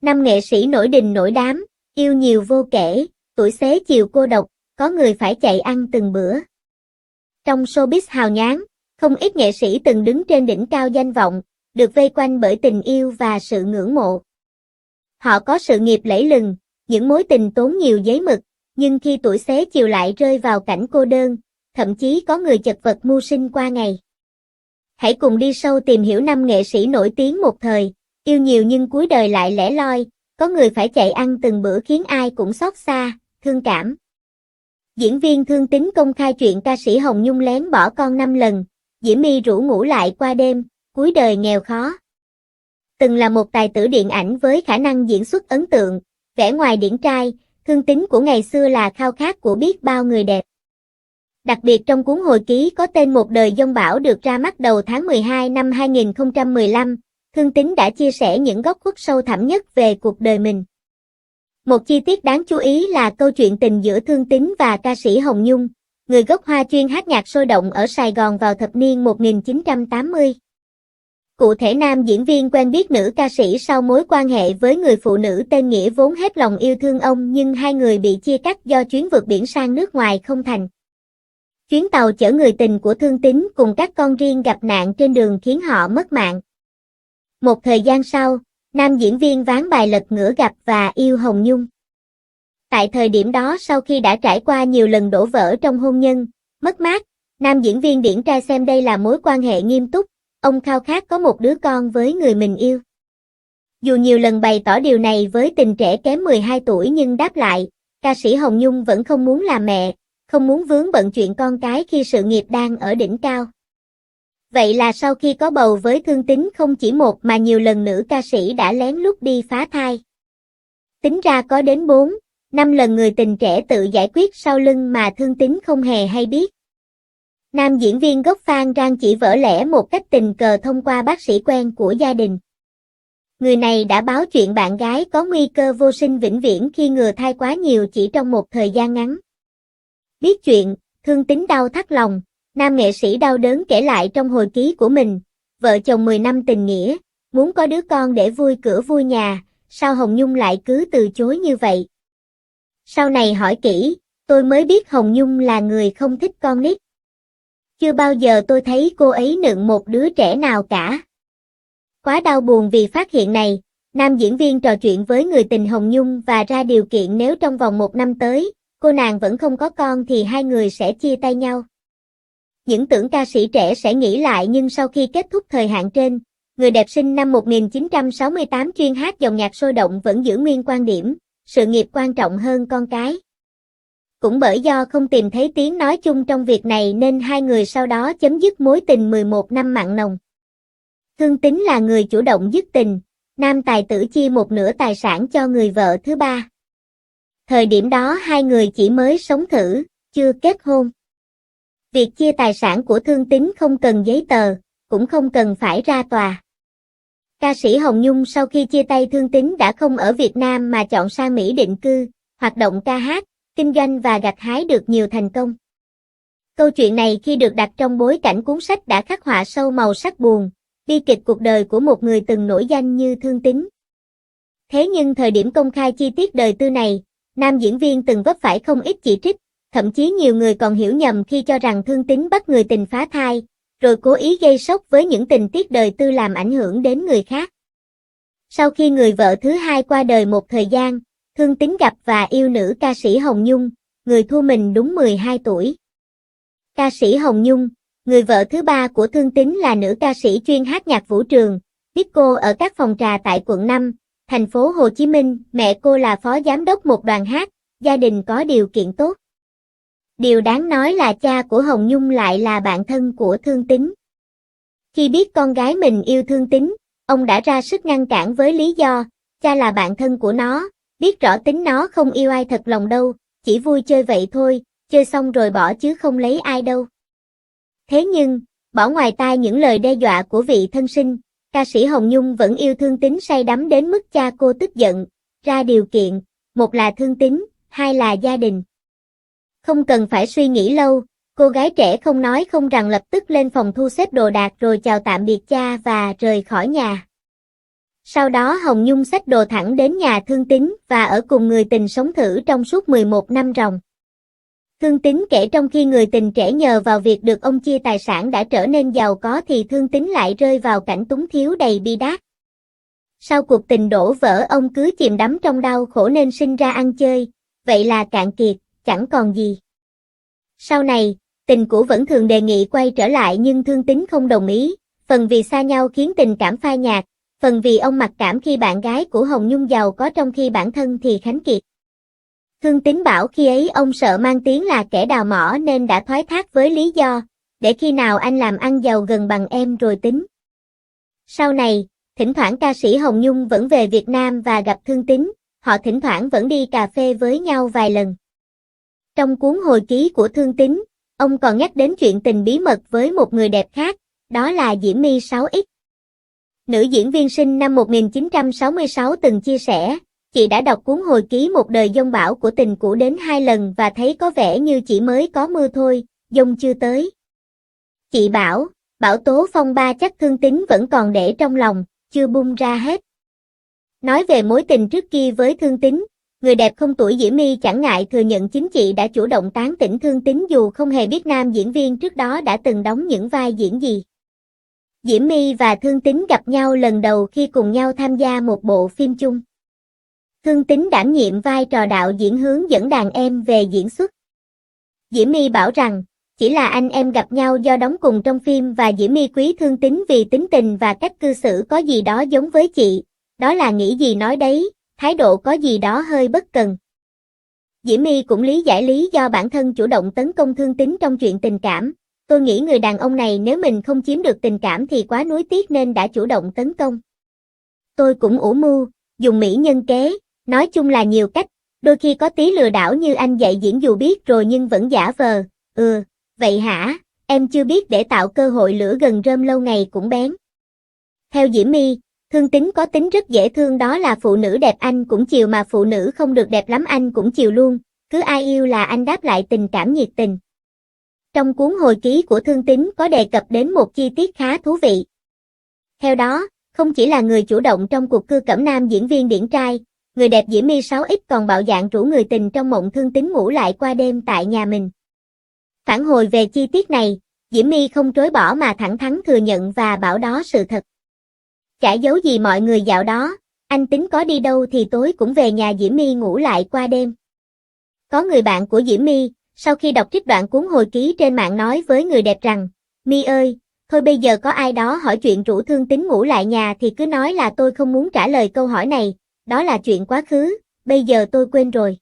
Năm nghệ sĩ nổi đình nổi đám, yêu nhiều vô kể, tuổi xế chiều cô độc, có người phải chạy ăn từng bữa. Trong showbiz hào nhoáng, không ít nghệ sĩ từng đứng trên đỉnh cao danh vọng, được vây quanh bởi tình yêu và sự ngưỡng mộ. Họ có sự nghiệp lẫy lừng, những mối tình tốn nhiều giấy mực, nhưng khi tuổi xế chiều lại rơi vào cảnh cô đơn, thậm chí có người chật vật mưu sinh qua ngày. Hãy cùng đi sâu tìm hiểu năm nghệ sĩ nổi tiếng một thời, yêu nhiều nhưng cuối đời lại lẻ loi, có người phải chạy ăn từng bữa khiến ai cũng xót xa, thương cảm. Diễn viên Thương Tín công khai chuyện ca sĩ Hồng Nhung lén bỏ con 5 lần, Diễm My rủ ngủ lại qua đêm, cuối đời nghèo khó. Từng là một tài tử điện ảnh với khả năng diễn xuất ấn tượng, vẻ ngoài điển trai, Thương Tín của ngày xưa là khao khát của biết bao người đẹp. Đặc biệt trong cuốn hồi ký có tên Một đời giông bão được ra mắt đầu tháng 12 năm 2015, Thương Tín đã chia sẻ những góc khuất sâu thẳm nhất về cuộc đời mình. Một chi tiết đáng chú ý là câu chuyện tình giữa Thương Tín và ca sĩ Hồng Nhung, người gốc Hoa chuyên hát nhạc sôi động ở Sài Gòn vào thập niên 1980. Cụ thể nam diễn viên quen biết nữ ca sĩ sau mối quan hệ với người phụ nữ tên Nghĩa vốn hết lòng yêu thương ông nhưng hai người bị chia cắt do chuyến vượt biển sang nước ngoài không thành. Chuyến tàu chở người tình của Thương Tín cùng các con riêng gặp nạn trên đường khiến họ mất mạng. Một thời gian sau, nam diễn viên ván bài lật ngửa gặp và yêu Hồng Nhung. Tại thời điểm đó sau khi đã trải qua nhiều lần đổ vỡ trong hôn nhân, mất mát, nam diễn viên điển trai xem đây là mối quan hệ nghiêm túc, ông khao khát có một đứa con với người mình yêu. Dù nhiều lần bày tỏ điều này với tình trẻ kém 12 tuổi nhưng đáp lại, ca sĩ Hồng Nhung vẫn không muốn làm mẹ, không muốn vướng bận chuyện con cái khi sự nghiệp đang ở đỉnh cao. Vậy là sau khi có bầu với Thương Tín không chỉ một mà nhiều lần nữ ca sĩ đã lén lút đi phá thai. Tính ra có đến 4, 5 lần người tình trẻ tự giải quyết sau lưng mà Thương Tín không hề hay biết. Nam diễn viên gốc Phan Rang chỉ vỡ lẽ một cách tình cờ thông qua bác sĩ quen của gia đình. Người này đã báo chuyện bạn gái có nguy cơ vô sinh vĩnh viễn khi ngừa thai quá nhiều chỉ trong một thời gian ngắn. Biết chuyện, Thương Tín đau thắt lòng, nam nghệ sĩ đau đớn kể lại trong hồi ký của mình, vợ chồng 10 năm tình nghĩa, muốn có đứa con để vui cửa vui nhà, sao Hồng Nhung lại cứ từ chối như vậy? Sau này hỏi kỹ, tôi mới biết Hồng Nhung là người không thích con nít. Chưa bao giờ tôi thấy cô ấy nựng một đứa trẻ nào cả. Quá đau buồn vì phát hiện này, nam diễn viên trò chuyện với người tình Hồng Nhung và ra điều kiện nếu trong vòng 1 năm tới, cô nàng vẫn không có con thì hai người sẽ chia tay nhau. Những tưởng ca sĩ trẻ sẽ nghĩ lại nhưng sau khi kết thúc thời hạn trên, người đẹp sinh năm 1968 chuyên hát dòng nhạc sôi động vẫn giữ nguyên quan điểm, sự nghiệp quan trọng hơn con cái. Cũng bởi do không tìm thấy tiếng nói chung trong việc này nên hai người sau đó chấm dứt mối tình 11 năm mặn nồng. Thương Tín là người chủ động dứt tình, nam tài tử chia một nửa tài sản cho người vợ thứ ba. Thời điểm đó hai người chỉ mới sống thử, chưa kết hôn. Việc chia tài sản của Thương Tín không cần giấy tờ, cũng không cần phải ra tòa. Ca sĩ Hồng Nhung sau khi chia tay Thương Tín đã không ở Việt Nam mà chọn sang Mỹ định cư, hoạt động ca hát, kinh doanh và gặt hái được nhiều thành công. Câu chuyện này khi được đặt trong bối cảnh cuốn sách đã khắc họa sâu màu sắc buồn, bi kịch cuộc đời của một người từng nổi danh như Thương Tín. Thế nhưng thời điểm công khai chi tiết đời tư này, nam diễn viên từng vấp phải không ít chỉ trích, thậm chí nhiều người còn hiểu nhầm khi cho rằng Thương Tín bắt người tình phá thai, rồi cố ý gây sốc với những tình tiết đời tư làm ảnh hưởng đến người khác. Sau khi người vợ thứ hai qua đời một thời gian, Thương Tín gặp và yêu nữ ca sĩ Hồng Nhung, người thua mình đúng 12 tuổi. Ca sĩ Hồng Nhung, người vợ thứ ba của Thương Tín là nữ ca sĩ chuyên hát nhạc vũ trường, disco ở các phòng trà tại quận 5, thành phố Hồ Chí Minh, mẹ cô là phó giám đốc một đoàn hát, gia đình có điều kiện tốt. Điều đáng nói là cha của Hồng Nhung lại là bạn thân của Thương Tín. Khi biết con gái mình yêu Thương Tín, ông đã ra sức ngăn cản với lý do, cha là bạn thân của nó, biết rõ tính nó không yêu ai thật lòng đâu, chỉ vui chơi vậy thôi, chơi xong rồi bỏ chứ không lấy ai đâu. Thế nhưng, bỏ ngoài tai những lời đe dọa của vị thân sinh, ca sĩ Hồng Nhung vẫn yêu Thương Tín say đắm đến mức cha cô tức giận, ra điều kiện, một là Thương Tín, hai là gia đình. Không cần phải suy nghĩ lâu, cô gái trẻ không nói không rằng lập tức lên phòng thu xếp đồ đạc rồi chào tạm biệt cha và rời khỏi nhà. Sau đó Hồng Nhung xách đồ thẳng đến nhà Thương Tín và ở cùng người tình sống thử trong suốt 11 năm ròng. Thương Tín kể trong khi người tình trẻ nhờ vào việc được ông chia tài sản đã trở nên giàu có thì Thương Tín lại rơi vào cảnh túng thiếu đầy bi đát. Sau cuộc tình đổ vỡ ông cứ chìm đắm trong đau khổ nên sinh ra ăn chơi, vậy là cạn kiệt, chẳng còn gì. Sau này, tình cũ vẫn thường đề nghị quay trở lại nhưng Thương Tín không đồng ý, phần vì xa nhau khiến tình cảm phai nhạt, phần vì ông mặc cảm khi bạn gái của Hồng Nhung giàu có trong khi bản thân thì khánh kiệt. Thương Tín bảo khi ấy ông sợ mang tiếng là kẻ đào mỏ nên đã thoái thác với lý do, để khi nào anh làm ăn giàu gần bằng em rồi tính. Sau này, thỉnh thoảng ca sĩ Hồng Nhung vẫn về Việt Nam và gặp Thương Tín, họ thỉnh thoảng vẫn đi cà phê với nhau vài lần. Trong cuốn hồi ký của Thương Tín, ông còn nhắc đến chuyện tình bí mật với một người đẹp khác, đó là Diễm My 6X. Nữ diễn viên sinh năm 1966 từng chia sẻ, chị đã đọc cuốn hồi ký một đời giông bão của tình cũ đến 2 lần và thấy có vẻ như chỉ mới có mưa thôi, giông chưa tới. Chị bảo, bão tố phong ba chắc Thương Tín vẫn còn để trong lòng, chưa bung ra hết. Nói về mối tình trước kia với Thương Tín, người đẹp không tuổi Diễm My chẳng ngại thừa nhận chính chị đã chủ động tán tỉnh Thương Tín dù không hề biết nam diễn viên trước đó đã từng đóng những vai diễn gì. Diễm My và Thương Tín gặp nhau lần đầu khi cùng nhau tham gia một bộ phim chung. Thương Tín đảm nhiệm vai trò đạo diễn hướng dẫn đàn em về diễn xuất. Diễm My bảo rằng, chỉ là anh em gặp nhau do đóng cùng trong phim và Diễm My quý Thương Tín vì tính tình và cách cư xử có gì đó giống với chị, đó là nghĩ gì nói đấy, thái độ có gì đó hơi bất cần. Diễm My cũng lý giải lý do bản thân chủ động tấn công Thương Tín trong chuyện tình cảm. Tôi nghĩ người đàn ông này nếu mình không chiếm được tình cảm thì quá nuối tiếc nên đã chủ động tấn công. Tôi cũng ủ mưu, dùng mỹ nhân kế, nói chung là nhiều cách, đôi khi có tí lừa đảo như anh dạy diễn dù biết rồi nhưng vẫn giả vờ, vậy hả, em chưa biết để tạo cơ hội lửa gần rơm lâu ngày cũng bén. Theo Diễm My, Thương Tín có tính rất dễ thương đó là phụ nữ đẹp anh cũng chiều mà phụ nữ không được đẹp lắm anh cũng chiều luôn, cứ ai yêu là anh đáp lại tình cảm nhiệt tình. Trong cuốn hồi ký của Thương Tín có đề cập đến một chi tiết khá thú vị. Theo đó, không chỉ là người chủ động trong cuộc cưa cẩm nam diễn viên điển trai, người đẹp Diễm My 6X còn bạo dạn rủ người tình trong mộng Thương Tín ngủ lại qua đêm tại nhà mình. Phản hồi về chi tiết này, Diễm My không chối bỏ mà thẳng thắn thừa nhận và bảo đó sự thật. Chả giấu gì mọi người dạo đó, anh Tín có đi đâu thì tối cũng về nhà Diễm My ngủ lại qua đêm. Có người bạn của Diễm My, sau khi đọc trích đoạn cuốn hồi ký trên mạng nói với người đẹp rằng, My ơi, thôi bây giờ có ai đó hỏi chuyện rủ Thương Tín ngủ lại nhà thì cứ nói là tôi không muốn trả lời câu hỏi này, đó là chuyện quá khứ, bây giờ tôi quên rồi.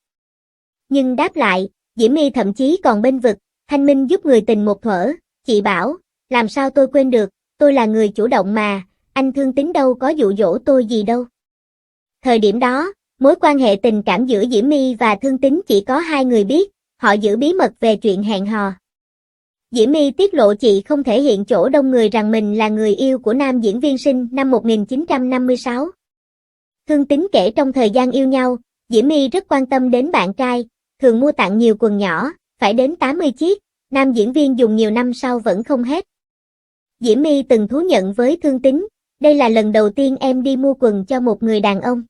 Nhưng đáp lại, Diễm My thậm chí còn bênh vực, thanh minh giúp người tình một thuở, chị bảo, làm sao tôi quên được, tôi là người chủ động mà, anh Thương Tín đâu có dụ dỗ tôi gì đâu. Thời điểm đó, mối quan hệ tình cảm giữa Diễm My và Thương Tín chỉ có 2 người biết, họ giữ bí mật về chuyện hẹn hò. Diễm My tiết lộ chị không thể hiện chỗ đông người rằng mình là người yêu của nam diễn viên sinh năm 1956. Thương Tín kể trong thời gian yêu nhau, Diễm My rất quan tâm đến bạn trai, thường mua tặng nhiều quần nhỏ, phải đến 80 chiếc, nam diễn viên dùng nhiều năm sau vẫn không hết. Diễm My từng thú nhận với Thương Tín, đây là lần đầu tiên em đi mua quần cho một người đàn ông.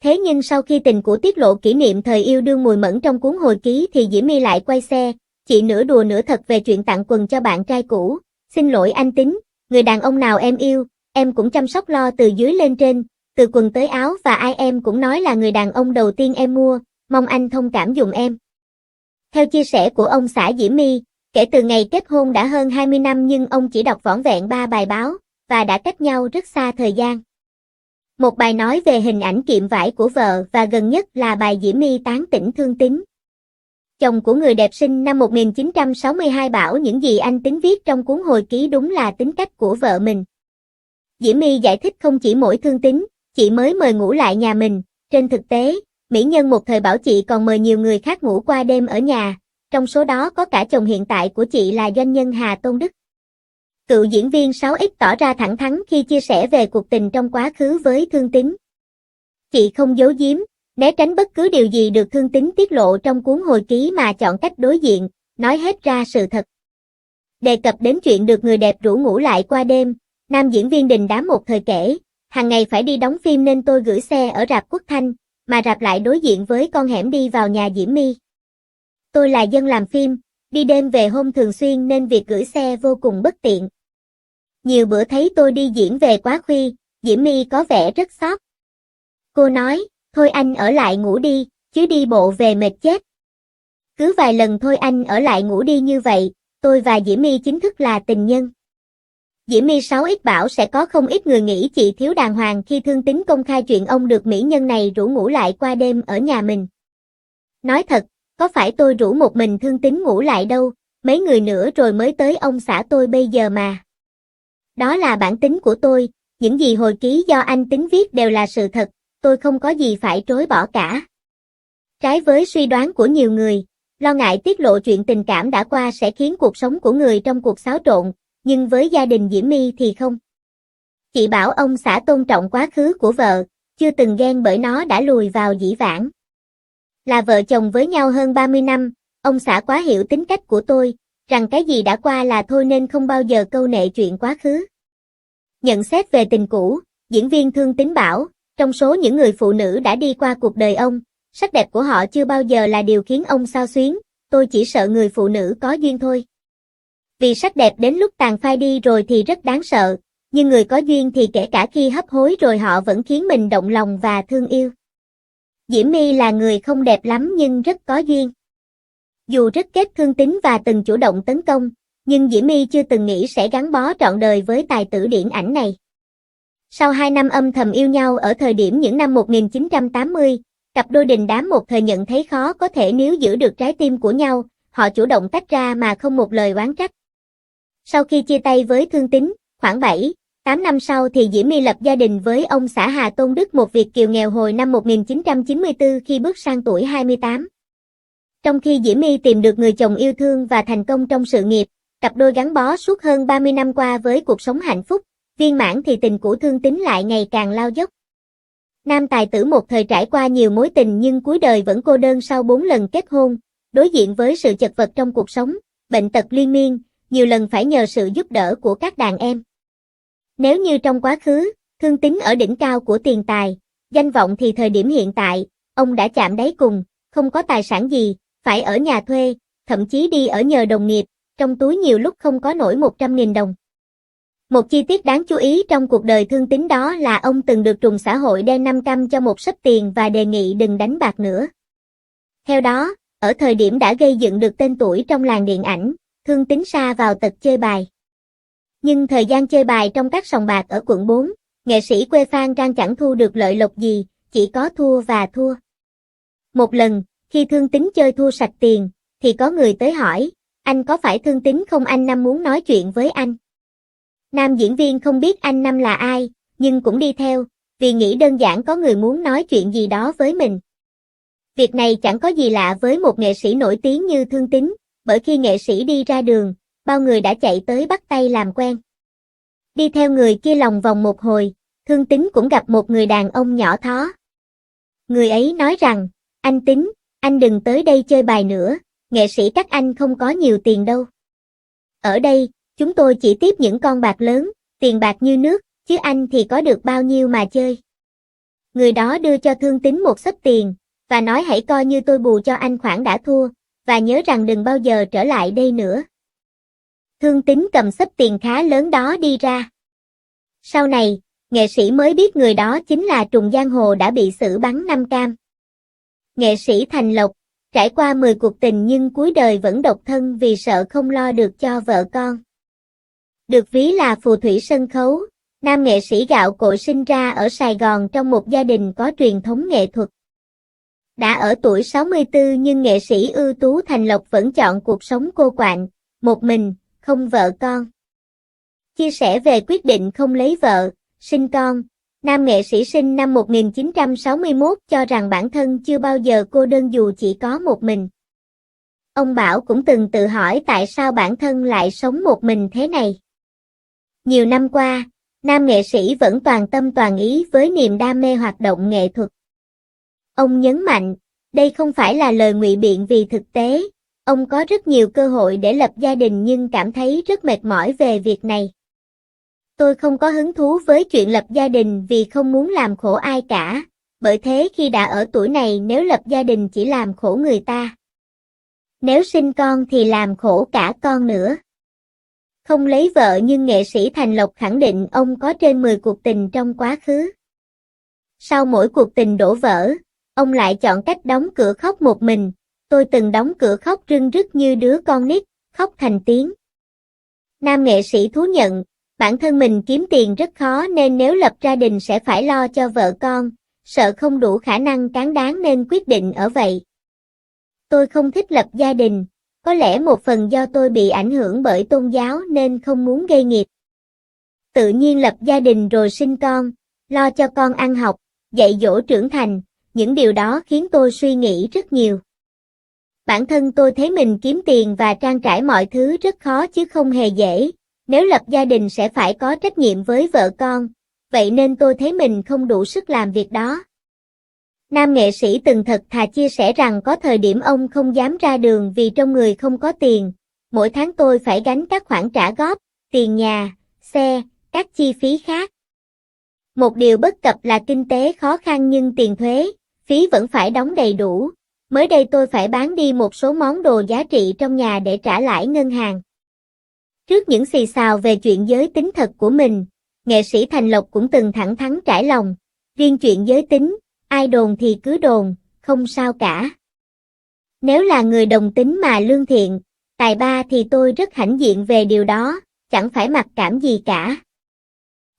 Thế nhưng sau khi tình cũ tiết lộ kỷ niệm thời yêu đương mùi mẫn trong cuốn hồi ký thì Diễm My lại quay xe, chị nửa đùa nửa thật về chuyện tặng quần cho bạn trai cũ. Xin lỗi anh Tín, người đàn ông nào em yêu, em cũng chăm sóc lo từ dưới lên trên, từ quần tới áo và ai em cũng nói là người đàn ông đầu tiên em mua, mong anh thông cảm giùm em. Theo chia sẻ của ông xã Diễm My, kể từ ngày kết hôn đã hơn 20 năm nhưng ông chỉ đọc vỏn vẹn 3 bài báo, và đã cách nhau rất xa thời gian. Một bài nói về hình ảnh kiệm vải của vợ và gần nhất là bài Diễm My tán tỉnh Thương Tín. Chồng của người đẹp sinh năm 1962 bảo những gì anh Tín viết trong cuốn hồi ký đúng là tính cách của vợ mình. Diễm My giải thích không chỉ mỗi Thương Tín, chị mới mời ngủ lại nhà mình, trên thực tế, mỹ nhân một thời bảo chị còn mời nhiều người khác ngủ qua đêm ở nhà, trong số đó có cả chồng hiện tại của chị là doanh nhân Hà Tôn Đức. Cựu diễn viên 6X tỏ ra thẳng thắn khi chia sẻ về cuộc tình trong quá khứ với Thương Tín. Chị không giấu giếm, né tránh bất cứ điều gì được Thương Tín tiết lộ trong cuốn hồi ký mà chọn cách đối diện, nói hết ra sự thật. Đề cập đến chuyện được người đẹp rủ ngủ lại qua đêm, nam diễn viên đình đám một thời kể, Hàng ngày phải đi đóng phim nên tôi gửi xe ở rạp Quốc Thanh, mà rạp lại đối diện với con hẻm đi vào nhà Diễm My. Tôi là dân làm phim, đi đêm về hôm thường xuyên nên việc gửi xe vô cùng bất tiện. Nhiều bữa thấy tôi đi diễn về quá khuya, Diễm My có vẻ rất xót. Cô nói, thôi anh ở lại ngủ đi, chứ đi bộ về mệt chết. Cứ vài lần thôi anh ở lại ngủ đi như vậy, tôi và Diễm My chính thức là tình nhân. Diễm My 6X bảo sẽ có không ít người nghĩ chị thiếu đàng hoàng khi Thương Tín công khai chuyện ông được mỹ nhân này rủ ngủ lại qua đêm ở nhà mình. Nói thật, có phải tôi rủ một mình Thương Tín ngủ lại đâu, mấy người nữa rồi mới tới ông xã tôi bây giờ mà. Đó là bản tính của tôi, những gì hồi ký do anh Tín viết đều là sự thật, tôi không có gì phải chối bỏ cả. Trái với suy đoán của nhiều người, lo ngại tiết lộ chuyện tình cảm đã qua sẽ khiến cuộc sống của người trong cuộc xáo trộn, nhưng với gia đình Diễm My thì không. Chị bảo ông xã tôn trọng quá khứ của vợ, chưa từng ghen bởi nó đã lùi vào dĩ vãng. Là vợ chồng với nhau hơn 30 năm, ông xã quá hiểu tính cách của tôi, rằng cái gì đã qua là thôi nên không bao giờ câu nệ chuyện quá khứ. Nhận xét về tình cũ, diễn viên Thương Tín bảo, trong số những người phụ nữ đã đi qua cuộc đời ông, sắc đẹp của họ chưa bao giờ là điều khiến ông xao xuyến, tôi chỉ sợ người phụ nữ có duyên thôi. Vì sắc đẹp đến lúc tàn phai đi rồi thì rất đáng sợ, nhưng người có duyên thì kể cả khi hấp hối rồi họ vẫn khiến mình động lòng và thương yêu. Diễm My là người không đẹp lắm nhưng rất có duyên. Dù rất ghét Thương Tín và từng chủ động tấn công, nhưng Diễm My chưa từng nghĩ sẽ gắn bó trọn đời với tài tử điện ảnh này. Sau 2 năm âm thầm yêu nhau ở thời điểm những năm 1980, cặp đôi đình đám một thời nhận thấy khó có thể níu giữ được trái tim của nhau, họ chủ động tách ra mà không một lời oán trách. Sau khi chia tay với Thương Tín, khoảng 7-8 năm sau thì Diễm My lập gia đình với ông xã Hà Tôn Đức, một Việt kiều nghèo hồi năm 1994 khi bước sang tuổi 28. Trong khi Diễm My tìm được người chồng yêu thương và thành công trong sự nghiệp, cặp đôi gắn bó suốt hơn 30 năm qua với cuộc sống hạnh phúc, viên mãn thì tình của Thương Tín lại ngày càng lao dốc. Nam tài tử một thời trải qua nhiều mối tình nhưng cuối đời vẫn cô đơn sau 4 lần kết hôn, đối diện với sự chật vật trong cuộc sống, bệnh tật liên miên, nhiều lần phải nhờ sự giúp đỡ của các đàn em. Nếu như trong quá khứ, Thương Tín ở đỉnh cao của tiền tài, danh vọng thì thời điểm hiện tại, ông đã chạm đáy cùng, không có tài sản gì, phải ở nhà thuê, thậm chí đi ở nhờ đồng nghiệp, trong túi nhiều lúc không có nổi 100.000 đồng. Một chi tiết đáng chú ý trong cuộc đời Thương Tín đó là ông từng được trùm xã hội đen 5 căm cho một xấp tiền và đề nghị đừng đánh bạc nữa. Theo đó, ở thời điểm đã gây dựng được tên tuổi trong làng điện ảnh, Thương Tín sa vào tật chơi bài. Nhưng thời gian chơi bài trong các sòng bạc ở quận 4, nghệ sĩ quê Phan Rang chẳng thu được lợi lộc gì, chỉ có thua và thua. Một lần, khi Thương Tín chơi thua sạch tiền, thì có người tới hỏi, anh có phải Thương Tín không, anh Năm muốn nói chuyện với anh. Nam diễn viên không biết anh Năm là ai, nhưng cũng đi theo, vì nghĩ đơn giản có người muốn nói chuyện gì đó với mình. Việc này chẳng có gì lạ với một nghệ sĩ nổi tiếng như Thương Tín, bởi khi nghệ sĩ đi ra đường, bao người đã chạy tới bắt tay làm quen. Đi theo người kia lòng vòng một hồi, Thương Tín cũng gặp một người đàn ông nhỏ thó. Người ấy nói rằng, anh Tín, anh đừng tới đây chơi bài nữa, nghệ sĩ các anh không có nhiều tiền đâu. Ở đây, chúng tôi chỉ tiếp những con bạc lớn, tiền bạc như nước, chứ anh thì có được bao nhiêu mà chơi. Người đó đưa cho Thương Tín một xấp tiền, và nói hãy coi như tôi bù cho anh khoản đã thua, và nhớ rằng đừng bao giờ trở lại đây nữa. Thương Tín cầm xấp tiền khá lớn đó đi ra. Sau này, nghệ sĩ mới biết người đó chính là trùm giang hồ đã bị xử bắn 5 cam. Nghệ sĩ Thành Lộc, trải qua 10 cuộc tình nhưng cuối đời vẫn độc thân vì sợ không lo được cho vợ con. Được ví là phù thủy sân khấu, nam nghệ sĩ gạo cội sinh ra ở Sài Gòn trong một gia đình có truyền thống nghệ thuật. Đã ở tuổi 64 nhưng nghệ sĩ ưu tú Thành Lộc vẫn chọn cuộc sống cô quạnh, một mình, không vợ con. Chia sẻ về quyết định không lấy vợ, sinh con, nam nghệ sĩ sinh năm 1961 cho rằng bản thân chưa bao giờ cô đơn dù chỉ có một mình. Ông Bảo cũng từng tự hỏi tại sao bản thân lại sống một mình thế này. Nhiều năm qua, nam nghệ sĩ vẫn toàn tâm toàn ý với niềm đam mê hoạt động nghệ thuật. Ông nhấn mạnh, đây không phải là lời ngụy biện vì thực tế, ông có rất nhiều cơ hội để lập gia đình nhưng cảm thấy rất mệt mỏi về việc này. Tôi không có hứng thú với chuyện lập gia đình vì không muốn làm khổ ai cả, bởi thế khi đã ở tuổi này nếu lập gia đình chỉ làm khổ người ta. Nếu sinh con thì làm khổ cả con nữa. Không lấy vợ nhưng nghệ sĩ Thành Lộc khẳng định ông có trên 10 cuộc tình trong quá khứ. Sau mỗi cuộc tình đổ vỡ, ông lại chọn cách đóng cửa khóc một mình. Tôi từng đóng cửa khóc rưng rức như đứa con nít, khóc thành tiếng. Nam nghệ sĩ thú nhận, bản thân mình kiếm tiền rất khó nên nếu lập gia đình sẽ phải lo cho vợ con, sợ không đủ khả năng cán đáng nên quyết định ở vậy. Tôi không thích lập gia đình, có lẽ một phần do tôi bị ảnh hưởng bởi tôn giáo nên không muốn gây nghiệp. Tự nhiên lập gia đình rồi sinh con, lo cho con ăn học, dạy dỗ trưởng thành, những điều đó khiến tôi suy nghĩ rất nhiều. Bản thân tôi thấy mình kiếm tiền và trang trải mọi thứ rất khó chứ không hề dễ, nếu lập gia đình sẽ phải có trách nhiệm với vợ con, vậy nên tôi thấy mình không đủ sức làm việc đó. Nam nghệ sĩ từng thật thà chia sẻ rằng có thời điểm ông không dám ra đường vì trong người không có tiền, mỗi tháng tôi phải gánh các khoản trả góp, tiền nhà, xe, các chi phí khác. Một điều bất cập là kinh tế khó khăn nhưng tiền thuế, phí vẫn phải đóng đầy đủ. Mới đây tôi phải bán đi một số món đồ giá trị trong nhà để trả lãi ngân hàng. Trước những xì xào về chuyện giới tính thật của mình, nghệ sĩ Thành Lộc cũng từng thẳng thắn trải lòng. Riêng chuyện giới tính, ai đồn thì cứ đồn, không sao cả. Nếu là người đồng tính mà lương thiện, tài ba thì tôi rất hãnh diện về điều đó, chẳng phải mặc cảm gì cả.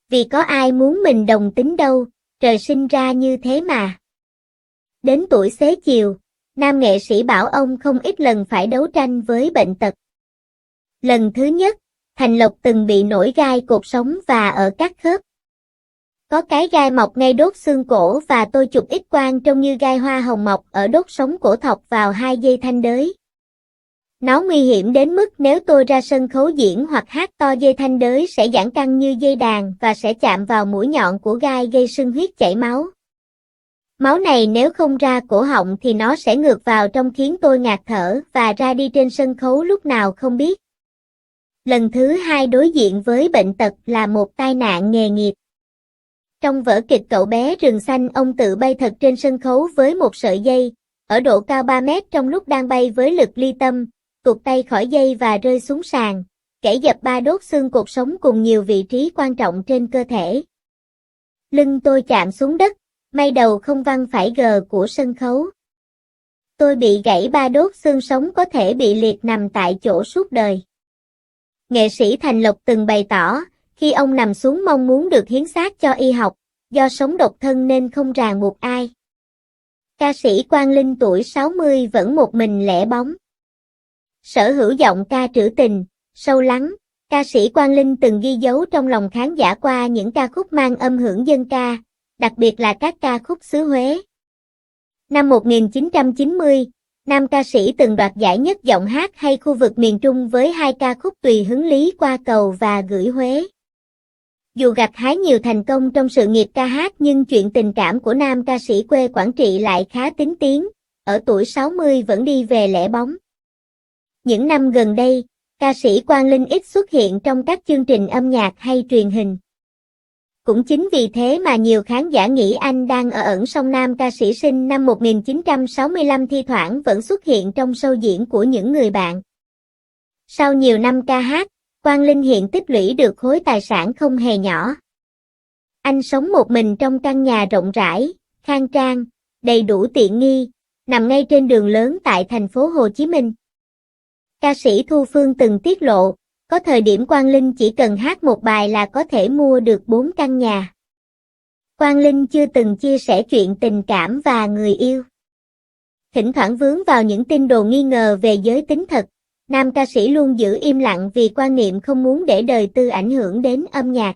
Vì có ai muốn mình đồng tính đâu, trời sinh ra như thế mà. Đến tuổi xế chiều, nam nghệ sĩ bảo ông không ít lần phải đấu tranh với bệnh tật. Lần thứ nhất, Thành Lộc từng bị nổi gai cột sống và ở các khớp. Có cái gai mọc ngay đốt xương cổ và tôi chụp X-quang trông như gai hoa hồng mọc ở đốt sống cổ thọc vào 2 dây thanh đới. Nó nguy hiểm đến mức nếu tôi ra sân khấu diễn hoặc hát to dây thanh đới sẽ giãn căng như dây đàn và sẽ chạm vào mũi nhọn của gai gây sưng huyết chảy máu. Máu này nếu không ra cổ họng thì nó sẽ ngược vào trong khiến tôi ngạt thở và ra đi trên sân khấu lúc nào không biết. Lần thứ hai đối diện với bệnh tật là một tai nạn nghề nghiệp. Trong vở kịch Cậu bé rừng xanh ông tự bay thật trên sân khấu với một sợi dây, ở độ cao 3 mét trong lúc đang bay với lực ly tâm, tuột tay khỏi dây và rơi xuống sàn, kẻ dập 3 đốt xương cột sống cùng nhiều vị trí quan trọng trên cơ thể. Lưng tôi chạm xuống đất, may đầu không văng phải gờ của sân khấu. Tôi bị gãy 3 đốt xương sống có thể bị liệt nằm tại chỗ suốt đời. Nghệ sĩ Thành Lộc từng bày tỏ, khi ông nằm xuống mong muốn được hiến xác cho y học, do sống độc thân nên không ràng buộc ai. Ca sĩ Quang Linh tuổi 60 vẫn một mình lẻ bóng. Sở hữu giọng ca trữ tình, sâu lắng, ca sĩ Quang Linh từng ghi dấu trong lòng khán giả qua những ca khúc mang âm hưởng dân ca, đặc biệt là các ca khúc xứ Huế. Năm 1990, nam ca sĩ từng đoạt giải nhất giọng hát hay khu vực miền Trung với 2 ca khúc Tùy hứng lý qua cầu và Gửi Huế. Dù gặt hái nhiều thành công trong sự nghiệp ca hát nhưng chuyện tình cảm của nam ca sĩ quê Quảng Trị lại khá tín tiếng, ở tuổi 60 vẫn đi về lẻ bóng. Những năm gần đây, ca sĩ Quang Linh ít xuất hiện trong các chương trình âm nhạc hay truyền hình. Cũng chính vì thế mà nhiều khán giả nghĩ anh đang ở ẩn song nam ca sĩ sinh năm 1965 thi thoảng vẫn xuất hiện trong show diễn của những người bạn. Sau nhiều năm ca hát, Quang Linh hiện tích lũy được khối tài sản không hề nhỏ. Anh sống một mình trong căn nhà rộng rãi, khang trang, đầy đủ tiện nghi, nằm ngay trên đường lớn tại thành phố Hồ Chí Minh. Ca sĩ Thu Phương từng tiết lộ, có thời điểm Quang Linh chỉ cần hát một bài là có thể mua được 4 căn nhà. Quang Linh chưa từng chia sẻ chuyện tình cảm và người yêu. Thỉnh thoảng vướng vào những tin đồn nghi ngờ về giới tính thật, nam ca sĩ luôn giữ im lặng vì quan niệm không muốn để đời tư ảnh hưởng đến âm nhạc.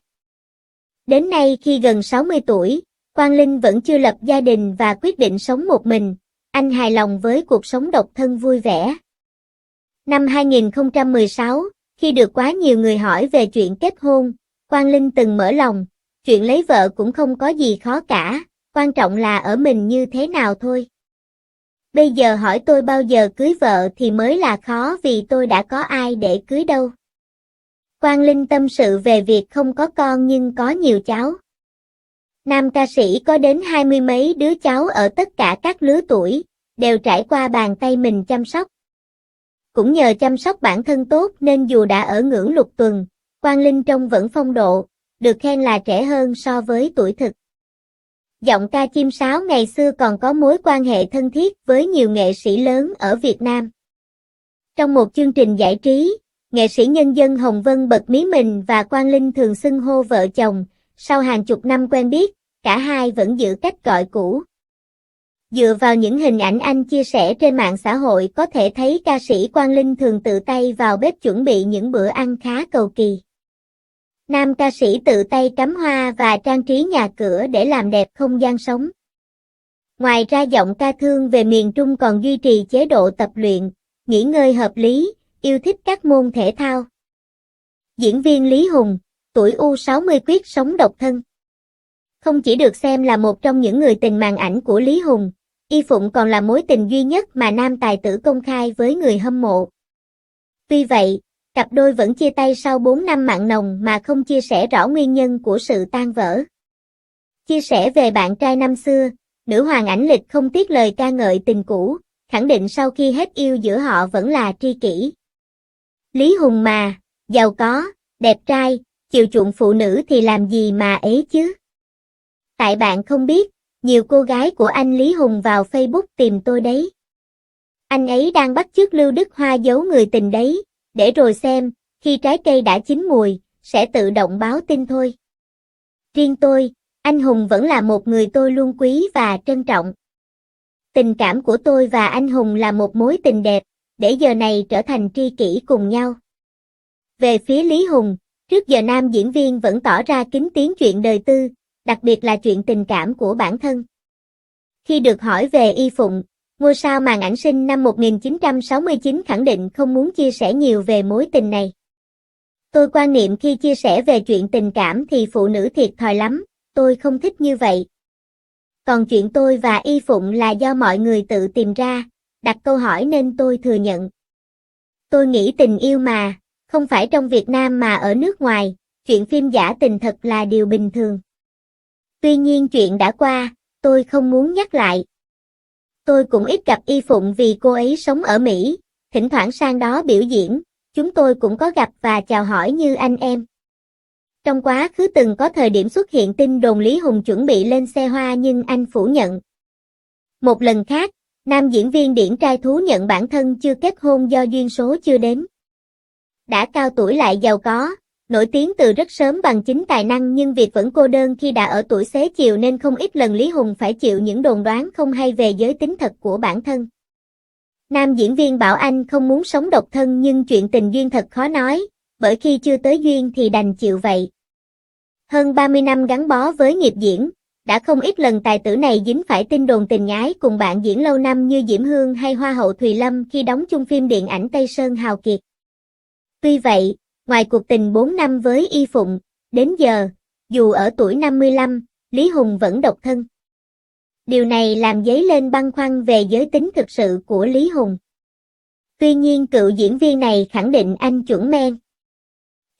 Đến nay khi gần 60 tuổi, Quang Linh vẫn chưa lập gia đình và quyết định sống một mình, anh hài lòng với cuộc sống độc thân vui vẻ. Năm 2016, khi được quá nhiều người hỏi về chuyện kết hôn, Quang Linh từng mở lòng, chuyện lấy vợ cũng không có gì khó cả, quan trọng là ở mình như thế nào thôi. Bây giờ hỏi tôi bao giờ cưới vợ thì mới là khó vì tôi đã có ai để cưới đâu. Quang Linh tâm sự về việc không có con nhưng có nhiều cháu. Nam ca sĩ có đến 20 mấy đứa cháu ở tất cả các lứa tuổi, đều trải qua bàn tay mình chăm sóc. Cũng nhờ chăm sóc bản thân tốt nên dù đã ở ngưỡng lục tuần, Quang Linh trông vẫn phong độ, được khen là trẻ hơn so với tuổi thực. Giọng ca chim sáo ngày xưa còn có mối quan hệ thân thiết với nhiều nghệ sĩ lớn ở Việt Nam. Trong một chương trình giải trí, nghệ sĩ nhân dân Hồng Vân bật mí mình và Quang Linh thường xưng hô vợ chồng, sau hàng chục năm quen biết, cả hai vẫn giữ cách gọi cũ. Dựa vào những hình ảnh anh chia sẻ trên mạng xã hội có thể thấy ca sĩ Quang Linh thường tự tay vào bếp chuẩn bị những bữa ăn khá cầu kỳ. Nam ca sĩ tự tay cắm hoa và trang trí nhà cửa để làm đẹp không gian sống. Ngoài ra giọng ca thương về miền Trung còn duy trì chế độ tập luyện, nghỉ ngơi hợp lý, yêu thích các môn thể thao. Diễn viên Lý Hùng, tuổi U60 quyết sống độc thân. Không chỉ được xem là một trong những người tình màn ảnh của Lý Hùng, Y Phụng còn là mối tình duy nhất mà nam tài tử công khai với người hâm mộ. Tuy vậy, cặp đôi vẫn chia tay sau 4 năm mặn nồng mà không chia sẻ rõ nguyên nhân của sự tan vỡ. Chia sẻ về bạn trai năm xưa, nữ hoàng ảnh lịch không tiếc lời ca ngợi tình cũ, khẳng định sau khi hết yêu giữa họ vẫn là tri kỷ. Lý Hùng mà, giàu có, đẹp trai, chiều chuộng phụ nữ thì làm gì mà ấy chứ. Tại bạn không biết, nhiều cô gái của anh Lý Hùng vào Facebook tìm tôi đấy. Anh ấy đang bắt chước Lưu Đức Hoa giấu người tình đấy, để rồi xem, khi trái cây đã chín mùi, sẽ tự động báo tin thôi. Riêng tôi, anh Hùng vẫn là một người tôi luôn quý và trân trọng. Tình cảm của tôi và anh Hùng là một mối tình đẹp, để giờ này trở thành tri kỷ cùng nhau. Về phía Lý Hùng, trước giờ nam diễn viên vẫn tỏ ra kín tiếng chuyện đời tư, đặc biệt là chuyện tình cảm của bản thân. Khi được hỏi về Y Phụng, ngôi sao màn ảnh sinh năm 1969 khẳng định không muốn chia sẻ nhiều về mối tình này. Tôi quan niệm khi chia sẻ về chuyện tình cảm thì phụ nữ thiệt thòi lắm, tôi không thích như vậy. Còn chuyện tôi và Y Phụng là do mọi người tự tìm ra, đặt câu hỏi nên tôi thừa nhận. Tôi nghĩ tình yêu mà, không phải trong Việt Nam mà ở nước ngoài, chuyện phim giả tình thật là điều bình thường. Tuy nhiên chuyện đã qua, tôi không muốn nhắc lại. Tôi cũng ít gặp Y Phụng vì cô ấy sống ở Mỹ, thỉnh thoảng sang đó biểu diễn, chúng tôi cũng có gặp và chào hỏi như anh em. Trong quá khứ từng có thời điểm xuất hiện tin đồn Lý Hùng chuẩn bị lên xe hoa nhưng anh phủ nhận. Một lần khác, nam diễn viên Điển Trai thú nhận bản thân chưa kết hôn do duyên số chưa đến. Đã cao tuổi lại giàu có, nổi tiếng từ rất sớm bằng chính tài năng nhưng việc vẫn cô đơn khi đã ở tuổi xế chiều nên không ít lần Lý Hùng phải chịu những đồn đoán không hay về giới tính thật của bản thân. Nam diễn viên bảo anh không muốn sống độc thân nhưng chuyện tình duyên thật khó nói, bởi khi chưa tới duyên thì đành chịu vậy. Hơn 30 năm gắn bó với nghiệp diễn, đã không ít lần tài tử này dính phải tin đồn tình ái cùng bạn diễn lâu năm như Diễm Hương hay Hoa hậu Thùy Lâm khi đóng chung phim điện ảnh Tây Sơn Hào Kiệt. Tuy vậy, ngoài cuộc tình 4 năm với Y Phụng, đến giờ, dù ở tuổi 55, Lý Hùng vẫn độc thân. Điều này làm dấy lên băn khoăn về giới tính thực sự của Lý Hùng. Tuy nhiên cựu diễn viên này khẳng định anh chuẩn men.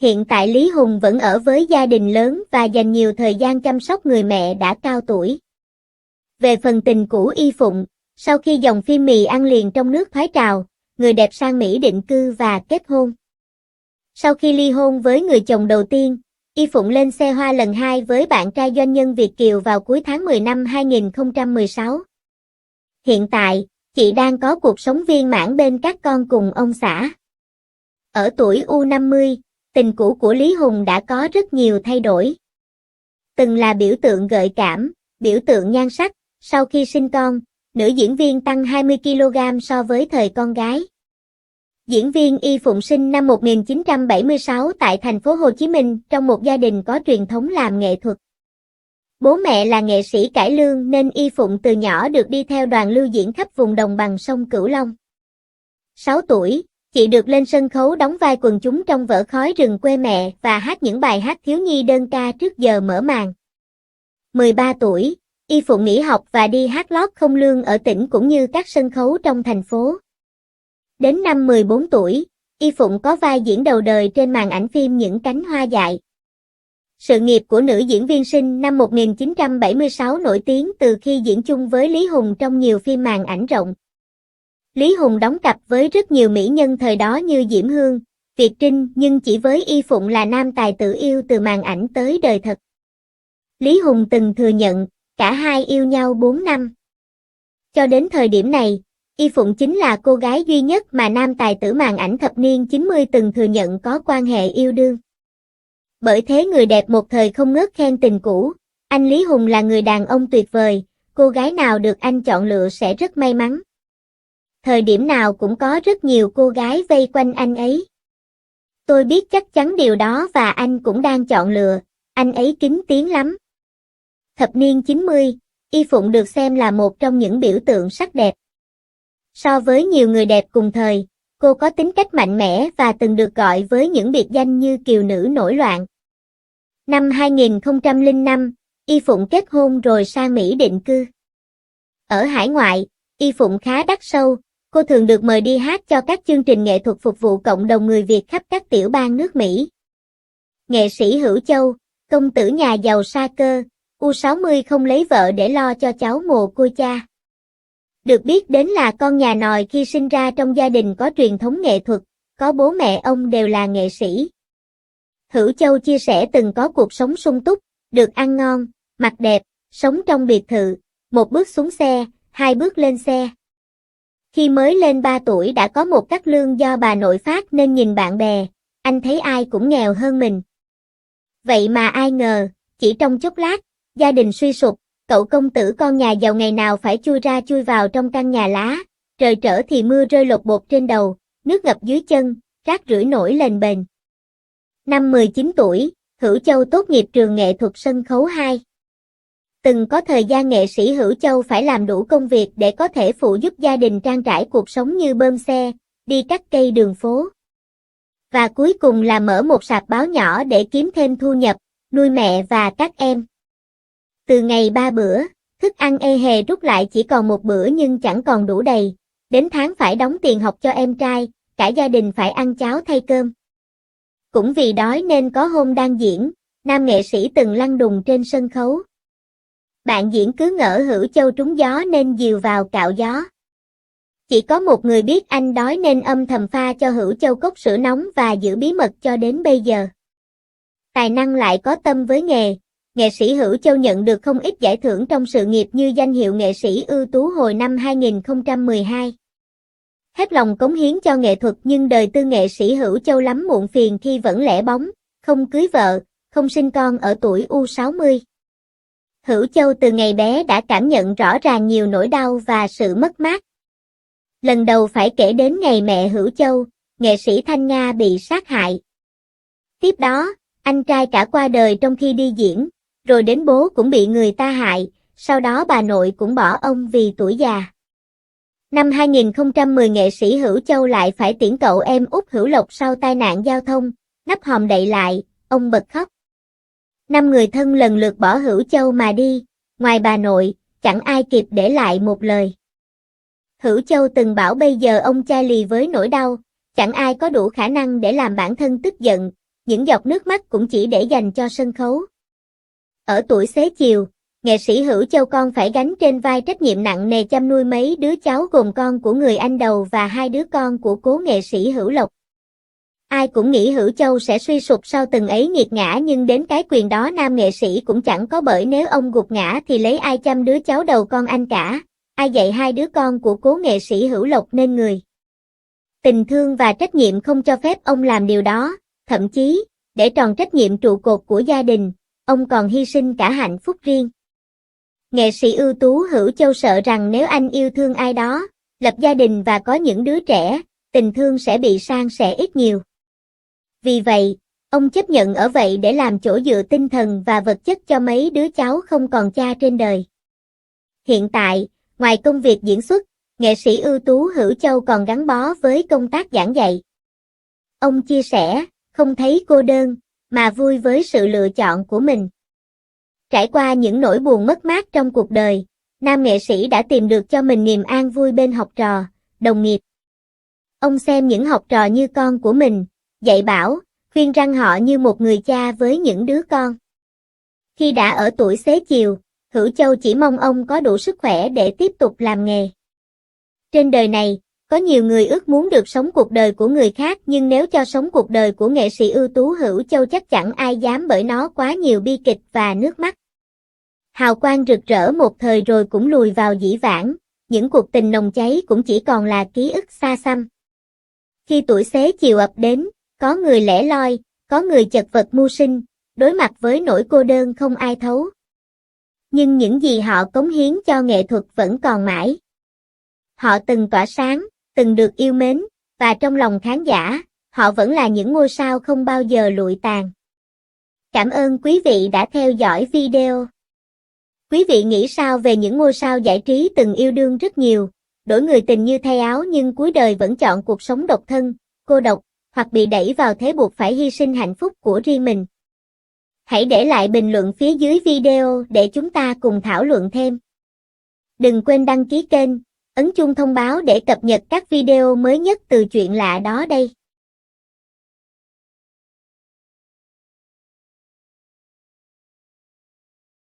Hiện tại Lý Hùng vẫn ở với gia đình lớn và dành nhiều thời gian chăm sóc người mẹ đã cao tuổi. Về phần tình cũ Y Phụng, sau khi dòng phim Mì ăn liền trong nước thoái trào, người đẹp sang Mỹ định cư và kết hôn. Sau khi ly hôn với người chồng đầu tiên, Y Phụng lên xe hoa lần 2 với bạn trai doanh nhân Việt kiều vào cuối tháng 10 năm 2016. Hiện tại, chị đang có cuộc sống viên mãn bên các con cùng ông xã. Ở tuổi U50, tình cũ của Lý Hùng đã có rất nhiều thay đổi. Từng là biểu tượng gợi cảm, biểu tượng nhan sắc, sau khi sinh con, nữ diễn viên tăng 20 kg so với thời con gái. Diễn viên Y Phụng sinh năm 1976 tại thành phố Hồ Chí Minh trong một gia đình có truyền thống làm nghệ thuật. Bố mẹ là nghệ sĩ cải lương nên Y Phụng từ nhỏ được đi theo đoàn lưu diễn khắp vùng đồng bằng sông Cửu Long. 6 tuổi, chị được lên sân khấu đóng vai quần chúng trong vở Khói rừng quê mẹ và hát những bài hát thiếu nhi đơn ca trước giờ mở màn. 13 tuổi, Y Phụng nghỉ học và đi hát lót không lương ở tỉnh cũng như các sân khấu trong thành phố. Đến năm 14 tuổi, Y Phụng có vai diễn đầu đời trên màn ảnh phim Những cánh hoa dại. Sự nghiệp của nữ diễn viên sinh năm 1976 nổi tiếng từ khi diễn chung với Lý Hùng trong nhiều phim màn ảnh rộng. Lý Hùng đóng cặp với rất nhiều mỹ nhân thời đó như Diễm Hương, Việt Trinh, nhưng chỉ với Y Phụng là nam tài tử yêu từ màn ảnh tới đời thật. Lý Hùng từng thừa nhận, cả hai yêu nhau 4 năm. Cho đến thời điểm này, Y Phụng chính là cô gái duy nhất mà nam tài tử màn ảnh thập niên 90 từng thừa nhận có quan hệ yêu đương. Bởi thế người đẹp một thời không ngớt khen tình cũ, anh Lý Hùng là người đàn ông tuyệt vời, cô gái nào được anh chọn lựa sẽ rất may mắn. Thời điểm nào cũng có rất nhiều cô gái vây quanh anh ấy. Tôi biết chắc chắn điều đó và anh cũng đang chọn lựa, anh ấy kín tiếng lắm. Thập niên 90, Y Phụng được xem là một trong những biểu tượng sắc đẹp. So với nhiều người đẹp cùng thời, cô có tính cách mạnh mẽ và từng được gọi với những biệt danh như kiều nữ nổi loạn. Năm 2005, Y Phụng kết hôn rồi sang Mỹ định cư. Ở hải ngoại, Y Phụng khá đắt sâu, cô thường được mời đi hát cho các chương trình nghệ thuật phục vụ cộng đồng người Việt khắp các tiểu bang nước Mỹ. Nghệ sĩ Hữu Châu, công tử nhà giàu sa cơ, U60 không lấy vợ để lo cho cháu mồ côi cha. Được biết đến là con nhà nòi khi sinh ra trong gia đình có truyền thống nghệ thuật, có bố mẹ ông đều là nghệ sĩ. Hữu Châu chia sẻ từng có cuộc sống sung túc, được ăn ngon, mặc đẹp, sống trong biệt thự, một bước xuống xe, hai bước lên xe. Khi mới lên 3 tuổi đã có một cát lương do bà nội phát nên nhìn bạn bè, anh thấy ai cũng nghèo hơn mình. Vậy mà ai ngờ, chỉ trong chốc lát, gia đình suy sụp, cậu công tử con nhà giàu ngày nào phải chui ra chui vào trong căn nhà lá, trời trở thì mưa rơi lột bột trên đầu, nước ngập dưới chân, rác rưởi nổi lên bền. Năm 19 tuổi, Hữu Châu tốt nghiệp trường nghệ thuật sân khấu 2. Từng có thời gian nghệ sĩ Hữu Châu phải làm đủ công việc để có thể phụ giúp gia đình trang trải cuộc sống như bơm xe, đi cắt cây đường phố. Và cuối cùng là mở một sạp báo nhỏ để kiếm thêm thu nhập, nuôi mẹ và các em. Từ ngày 3 bữa, thức ăn ê hề rút lại chỉ còn 1 bữa nhưng chẳng còn đủ đầy, đến tháng phải đóng tiền học cho em trai, cả gia đình phải ăn cháo thay cơm. Cũng vì đói nên có hôm đang diễn, nam nghệ sĩ từng lăn đùng trên sân khấu. Bạn diễn cứ ngỡ Hữu Châu trúng gió nên dìu vào cạo gió. Chỉ có một người biết anh đói nên âm thầm pha cho Hữu Châu cốc sữa nóng và giữ bí mật cho đến bây giờ. Tài năng lại có tâm với nghề, nghệ sĩ Hữu Châu nhận được không ít giải thưởng trong sự nghiệp như danh hiệu nghệ sĩ ưu tú hồi năm 2012. Hết lòng cống hiến cho nghệ thuật nhưng đời tư nghệ sĩ Hữu Châu lắm muộn phiền khi vẫn lẻ bóng, không cưới vợ, không sinh con ở tuổi U60. Hữu Châu từ ngày bé đã cảm nhận rõ ràng nhiều nỗi đau và sự mất mát. Lần đầu phải kể đến ngày mẹ Hữu Châu, nghệ sĩ Thanh Nga bị sát hại. Tiếp đó, anh trai cả qua đời trong khi đi diễn, rồi đến bố cũng bị người ta hại, sau đó bà nội cũng bỏ ông vì tuổi già. Năm 2010 nghệ sĩ Hữu Châu lại phải tiễn cậu em út Hữu Lộc sau tai nạn giao thông, nắp hòm đậy lại, ông bật khóc. 5 người thân lần lượt bỏ Hữu Châu mà đi, ngoài bà nội, chẳng ai kịp để lại một lời. Hữu Châu từng bảo bây giờ ông chai lì với nỗi đau, chẳng ai có đủ khả năng để làm bản thân tức giận, những giọt nước mắt cũng chỉ để dành cho sân khấu. Ở tuổi xế chiều, nghệ sĩ Hữu Châu con phải gánh trên vai trách nhiệm nặng nề chăm nuôi mấy đứa cháu gồm con của người anh đầu và 2 đứa con của cố nghệ sĩ Hữu Lộc. Ai cũng nghĩ Hữu Châu sẽ suy sụp sau từng ấy nghiệt ngã nhưng đến cái quyền đó nam nghệ sĩ cũng chẳng có bởi nếu ông gục ngã thì lấy ai chăm đứa cháu đầu con anh cả, ai dạy 2 đứa con của cố nghệ sĩ Hữu Lộc nên người. Tình thương và trách nhiệm không cho phép ông làm điều đó, thậm chí, để tròn trách nhiệm trụ cột của gia đình, ông còn hy sinh cả hạnh phúc riêng. Nghệ sĩ ưu tú Hữu Châu sợ rằng nếu anh yêu thương ai đó, lập gia đình và có những đứa trẻ, tình thương sẽ bị san sẻ ít nhiều. Vì vậy, ông chấp nhận ở vậy để làm chỗ dựa tinh thần và vật chất cho mấy đứa cháu không còn cha trên đời. Hiện tại, ngoài công việc diễn xuất, nghệ sĩ ưu tú Hữu Châu còn gắn bó với công tác giảng dạy. Ông chia sẻ, không thấy cô đơn, mà vui với sự lựa chọn của mình. Trải qua những nỗi buồn mất mát trong cuộc đời, nam nghệ sĩ đã tìm được cho mình niềm an vui bên học trò, đồng nghiệp. Ông xem những học trò như con của mình, dạy bảo, khuyên răn họ như một người cha với những đứa con. Khi đã ở tuổi xế chiều, Hữu Châu chỉ mong ông có đủ sức khỏe để tiếp tục làm nghề. Trên đời này, có nhiều người ước muốn được sống cuộc đời của người khác, nhưng nếu cho sống cuộc đời của nghệ sĩ ưu tú Hữu Châu chắc chẳng ai dám, bởi nó quá nhiều bi kịch và nước mắt. Hào quang rực rỡ một thời rồi cũng lùi vào dĩ vãng, những cuộc tình nồng cháy cũng chỉ còn là ký ức xa xăm. Khi tuổi xế chiều ập đến, có người lẻ loi, có người chật vật mưu sinh, đối mặt với nỗi cô đơn không ai thấu. Nhưng những gì họ cống hiến cho nghệ thuật vẫn còn mãi. Họ từng tỏa sáng, từng được yêu mến, và trong lòng khán giả, họ vẫn là những ngôi sao không bao giờ lụi tàn. Cảm ơn quý vị đã theo dõi video. Quý vị nghĩ sao về những ngôi sao giải trí từng yêu đương rất nhiều, đổi người tình như thay áo nhưng cuối đời vẫn chọn cuộc sống độc thân, cô độc, hoặc bị đẩy vào thế buộc phải hy sinh hạnh phúc của riêng mình? Hãy để lại bình luận phía dưới video để chúng ta cùng thảo luận thêm. Đừng quên đăng ký kênh, ấn chuông thông báo để cập nhật các video mới nhất từ Chuyện Lạ Đó đây.